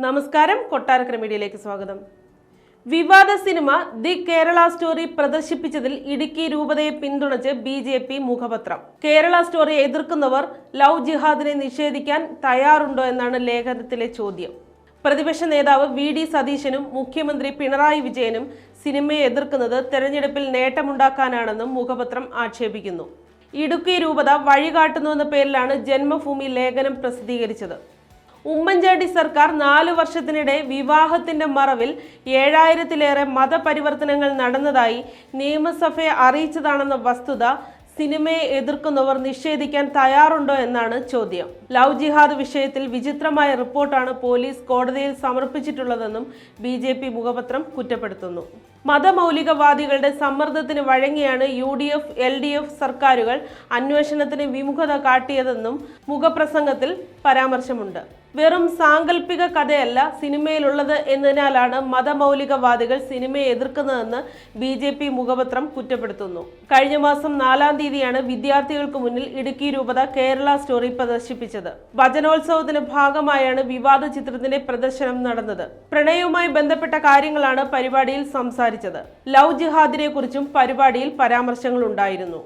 നമസ്കാരം, കൊട്ടാരക്കര മീഡിയയിലേക്ക് സ്വാഗതം. വിവാദ സിനിമ ദി കേരള സ്റ്റോറി പ്രദർശിപ്പിച്ചതിൽ ഇടുക്കി രൂപതയെ പിന്തുണച്ച് BJP മുഖപത്രം. കേരള സ്റ്റോറി എതിർക്കുന്നവർ ലവ് ജിഹാദിനെ നിഷേധിക്കാൻ തയ്യാറുണ്ടോ എന്നാണ് ലേഖനത്തിലെ ചോദ്യം. പ്രതിപക്ഷ നേതാവ് VD സതീശനും മുഖ്യമന്ത്രി പിണറായി വിജയനും സിനിമയെ എതിർക്കുന്നത് തെരഞ്ഞെടുപ്പിൽ നേട്ടമുണ്ടാക്കാനാണെന്നും മുഖപത്രം ആക്ഷേപിക്കുന്നു. ഇടുക്കി രൂപത വഴികാട്ടുന്നുവെന്ന പേരിലാണ് ജന്മഭൂമി ലേഖനം പ്രസിദ്ധീകരിച്ചത്. ഉമ്മൻചാണ്ടി സർക്കാർ 4 വർഷത്തിനിടെ വിവാഹത്തിന്റെ മറവിൽ 7000-ലേറെ മതപരിവർത്തനങ്ങൾ നടന്നതായി നിയമസഭയെ അറിയിച്ചതാണെന്ന വസ്തുത സിനിമയെ എതിർക്കുന്നവർ നിഷേധിക്കാൻ തയ്യാറുണ്ടോ എന്നാണ് ചോദ്യം. ലവ് ജിഹാദ് വിഷയത്തിൽ വിചിത്രമായ റിപ്പോർട്ടാണ് പോലീസ് കോടതിയിൽ സമർപ്പിച്ചിട്ടുള്ളതെന്നും BJP മുഖപത്രം കുറ്റപ്പെടുത്തുന്നു. മതമൗലികവാദികളുടെ സമ്മർദ്ദത്തിന് വഴങ്ങിയാണ് UDF, LDF സർക്കാരുകൾ അന്വേഷണത്തിന് വിമുഖത കാട്ടിയതെന്നും മുഖപ്രസംഗത്തിൽ പരാമർശമുണ്ട്. വെറും സാങ്കല്പിക കഥയല്ല സിനിമയിലുള്ളത് എന്നതിനാലാണ് മതമൗലികവാദികൾ സിനിമയെ എതിർക്കുന്നതെന്ന് BJP മുഖപത്രം കുറ്റപ്പെടുത്തുന്നു. കഴിഞ്ഞ മാസം 4-ാം തീയതിയാണ് വിദ്യാർത്ഥികൾക്ക് മുന്നിൽ ഇടുക്കി രൂപത കേരള സ്റ്റോറി പ്രദർശിപ്പിച്ചത്. വചനോത്സവത്തിന്റെ ഭാഗമായാണ് വിവാദ ചിത്രത്തിന്റെ പ്രദർശനം നടന്നത്. പ്രണയവുമായി ബന്ധപ്പെട്ട കാര്യങ്ങളാണ് പരിപാടിയിൽ സംസാരിച്ചത്. ലവ് ജിഹാദിനെ കുറിച്ചും പരിപാടിയിൽ പരാമർശങ്ങൾ ഉണ്ടായിരുന്നു.